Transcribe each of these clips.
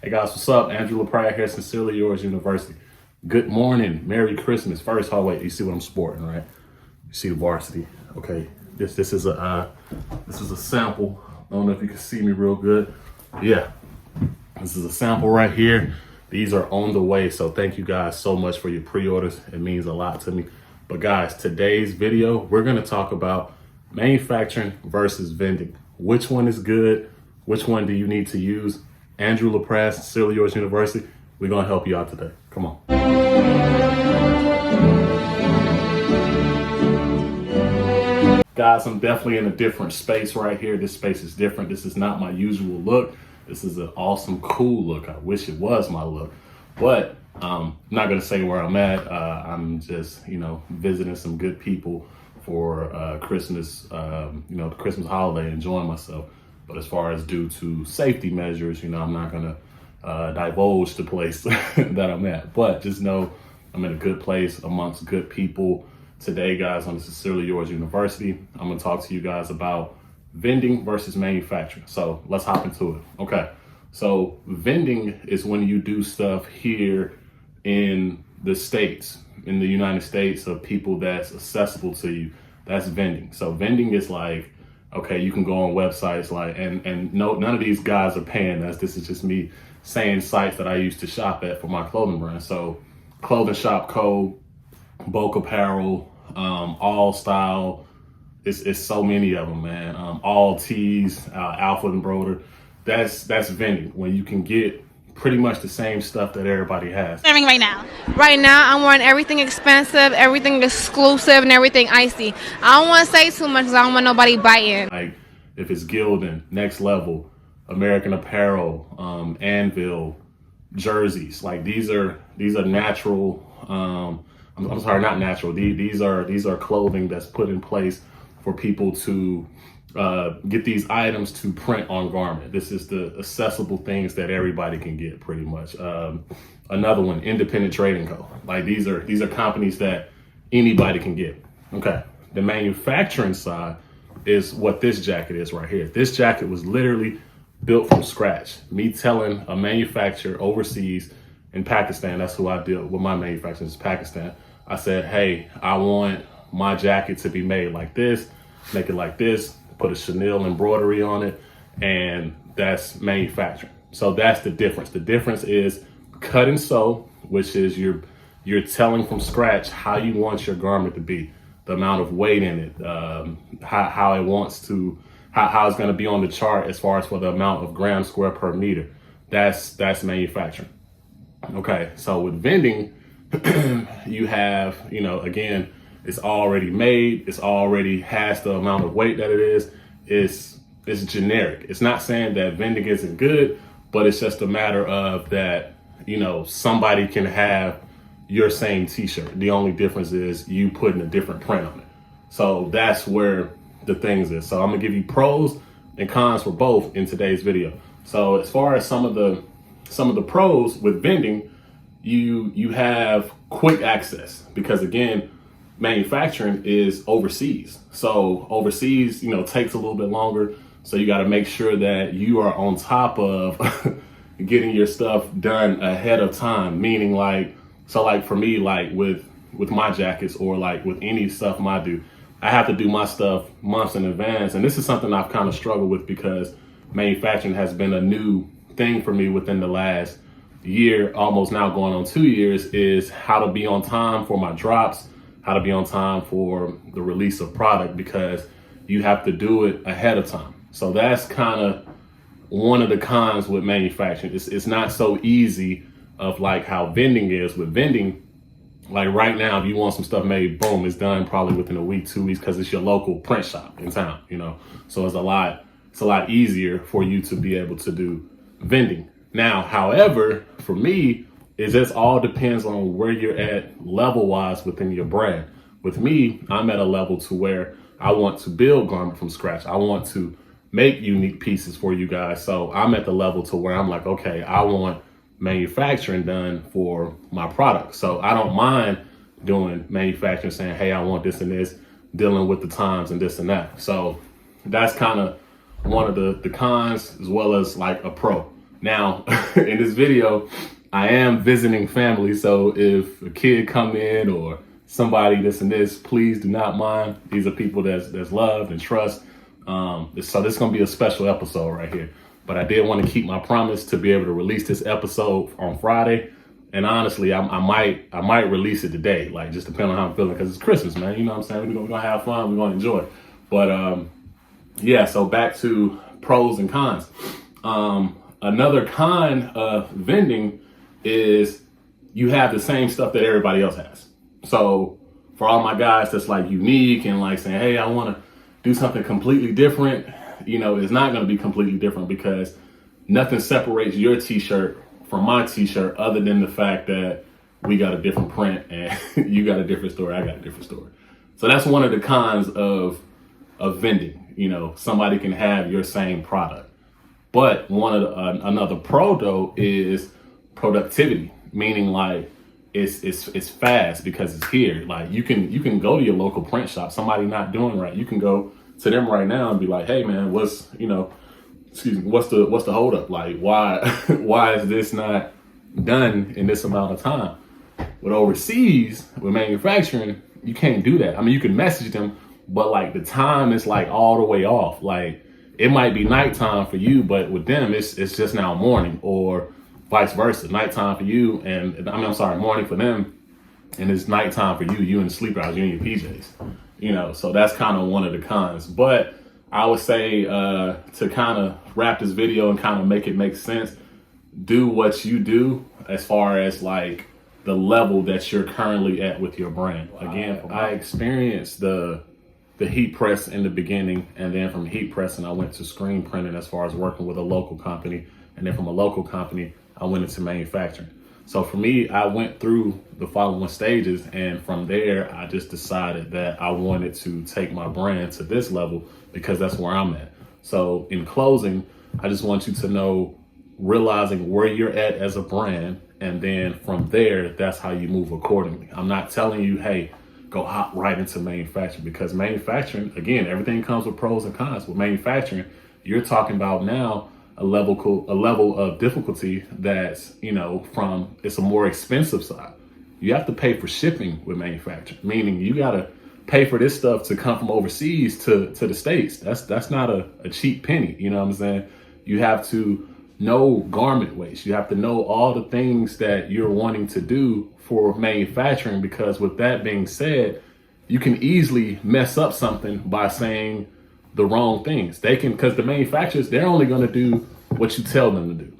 Hey guys, what's up? Andrew LaPrade here, Sincerely Yours University. Good morning, Merry Christmas. First, oh wait, you see what I'm sporting, right? You see the varsity. Okay, this is a sample. I don't know if you can see me real good. Yeah, this is a sample right here. These are on the way, so thank you guys so much for your pre-orders. It means a lot to me. But guys, today's video, we're gonna talk about manufacturing versus vending. Which one is good? Which one do you need to use? Andrew LaPrade, Sincerely Yours University. We're gonna help you out today. Come on. Guys, I'm definitely in a different space right here. This space is different. This is not my usual look. This is an awesome, cool look. I wish it was my look, but I'm not gonna say where I'm at. I'm just, visiting some good people for Christmas, the Christmas holiday, enjoying myself. But as far as due to safety measures, I'm not gonna divulge the place that I'm at. But just know I'm in a good place amongst good people. Today, guys, on the Sincerely Yours University, I'm gonna talk to you guys about vending versus manufacturing. So let's hop into it. Okay, so vending is when you do stuff here in the States, in the United States, of people that's accessible to you. That's vending. So vending is like, okay, you can go on websites like, and no, none of these guys are paying us. This is just me saying sites that I used to shop at for my clothing brand. So Clothing Shop Co., Bulk Apparel, All Style, it's so many of them, man. All Tees, Alpha and Broder. That's vending, when you can get pretty much the same stuff that everybody has. Right now. Right now, I'm wearing everything expensive, everything exclusive, and everything icy. I don't want to say too much because I don't want nobody biting. Like if it's Gildan, Next Level, American Apparel, Anvil, jerseys. Like these are natural. I'm sorry, not natural. These are clothing that's put in place for people to get these items to print on garment. This is the accessible things that everybody can get, pretty much. Another one, Independent Trading Co. Like these are companies that anybody can get. Okay, the manufacturing side is what this jacket is right here. This jacket was literally built from scratch. Me telling a manufacturer overseas in Pakistan, that's who I deal with, my manufacturer is Pakistan. I said, hey, I want my jacket to be made like this, make it like this, put a chenille embroidery on it, and that's manufacturing. So that's the difference. The difference is cut and sew, which is you're telling from scratch how you want your garment to be, the amount of weight in it, how it wants to, how it's going to be on the chart as far as for the amount of grams square per meter. That's manufacturing. Okay, so with vending, you have, again, it's already made. It's already has the amount of weight that it is. It's generic. It's not saying that vending isn't good, but it's just a matter of that, somebody can have your same t-shirt. The only difference is you putting a different print on it. So that's where the things is. So I'm gonna give you pros and cons for both in today's video. So as far as some of the pros with vending, you have quick access, because again, manufacturing is overseas. So overseas, takes a little bit longer. So you got to make sure that you are on top of getting your stuff done ahead of time. Meaning like for me, like with my jackets, or like with any stuff I do, I have to do my stuff months in advance. And this is something I've kind of struggled with, because manufacturing has been a new thing for me within the last year, almost now going on 2 years, is how to be on time for my drops, how to be on time for the release of product, because you have to do it ahead of time. So that's kind of one of the cons with manufacturing. It's not so easy of like how vending is. With vending, like right now, if you want some stuff made, boom, it's done probably within a week, 2 weeks, because it's your local print shop in town, So it's a lot easier for you to be able to do vending. Now, however, for me, it just all depends on where you're at level-wise within your brand. With me, I'm at a level to where I want to build garment from scratch. I want to make unique pieces for you guys. So I'm at the level to where I'm like, okay, I want manufacturing done for my product. So I don't mind doing manufacturing, saying, hey, I want this and this, dealing with the times and this and that. So that's kind of one of the cons, as well as like a pro. Now, in this video, I am visiting family. So if a kid come in or somebody this and this, please do not mind. These are people that's loved and trust. So this is going to be a special episode right here. But I did want to keep my promise to be able to release this episode on Friday. And honestly, I might release it today, like just depending on how I'm feeling, because it's Christmas, man. You know what I'm saying? We're gonna have fun. We're gonna enjoy. But yeah. So back to pros and cons. Another con of vending is you have the same stuff that everybody else has. So for all my guys that's like unique and like saying, hey, I want to do something completely different, you know, it's not going to be completely different because nothing separates your t-shirt from my t-shirt other than the fact that we got a different print and you got a different story, I got a different story. So that's one of the cons of vending. You know, somebody can have your same product. But another pro though is productivity, meaning like it's fast because it's here. Like you can go to your local print shop, somebody not doing right, you can go to them right now and be like, hey man, what's the hold up? Like why is this not done in this amount of time? With overseas, with manufacturing, you can't do that. I mean, you can message them, but like the time is like all the way off. Like it might be nighttime for you, but with them, it's just now morning, or vice versa. Nighttime for you, and I'm sorry, morning for them, and it's nighttime for you. You in the sleep hours, you in your PJs. You know, so that's kind of one of the cons. But I would say to kind of wrap this video and kind of make it make sense, do what you do as far as like the level that you're currently at with your brand. Again, I experienced the heat press in the beginning, and then from heat pressing, I went to screen printing as far as working with a local company. And then from a local company, I went into manufacturing. So for me, I went through the following stages, and from there, I just decided that I wanted to take my brand to this level because that's where I'm at. So in closing, I just want you to know, realizing where you're at as a brand, and then from there, that's how you move accordingly. I'm not telling you, hey, go hop right into manufacturing, because manufacturing, again, everything comes with pros and cons. With manufacturing, you're talking about now a level of difficulty that's, you know, it's a more expensive side. You have to pay for shipping with manufacturing, meaning you got to pay for this stuff to come from overseas to the States. That's not a cheap penny. You know what I'm saying? You have to know garment waste. You have to know all the things that you're wanting to do for manufacturing, because with that being said, you can easily mess up something by saying the wrong things. Because the manufacturers, they're only going to do what you tell them to do.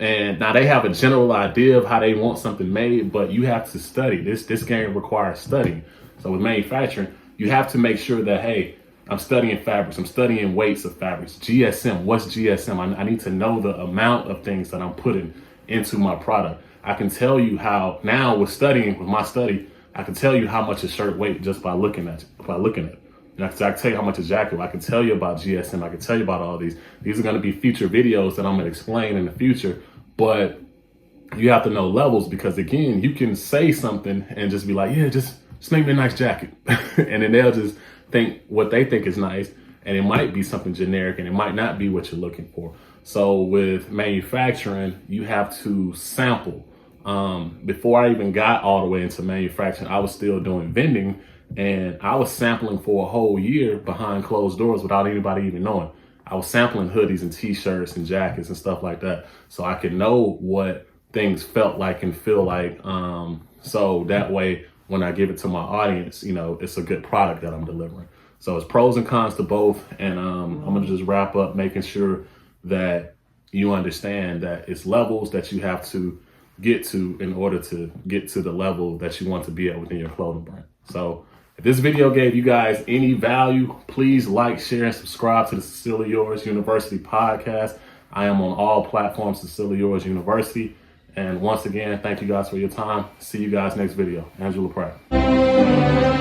And now they have a general idea of how they want something made, but you have to study. This game requires studying. So with manufacturing, you have to make sure that, hey, I'm studying fabrics. I'm studying weights of fabrics. GSM, what's GSM? I need to know the amount of things that I'm putting into my product. I can tell you how, now with my study, I can tell you how much a shirt weighs just by looking at it. And I can tell you how much a jacket. I can tell you about GSM. I can tell you about all these. These are going to be future videos that I'm going to explain in the future. But you have to know levels, because again, you can say something and just be like, yeah, just make me a nice jacket. And then they'll just think what they think is nice. And it might be something generic, and it might not be what you're looking for. So with manufacturing, you have to sample. Before I even got all the way into manufacturing, I was still doing vending, and I was sampling for a whole year behind closed doors without anybody even knowing. I was sampling hoodies and t-shirts and jackets and stuff like that, so I could know what things felt like and feel like. So that way, when I give it to my audience, you know, it's a good product that I'm delivering. So it's pros and cons to both. And I'm going to just wrap up making sure that you understand that it's levels that you have to get to in order to get to the level that you want to be at within your clothing brand. So if this video gave you guys any value, please like, share, and subscribe to the Sincerely Yours University podcast. I am on all platforms, Sincerely Yours University. And once again, thank you guys for your time. See you guys next video. Angela Pratt.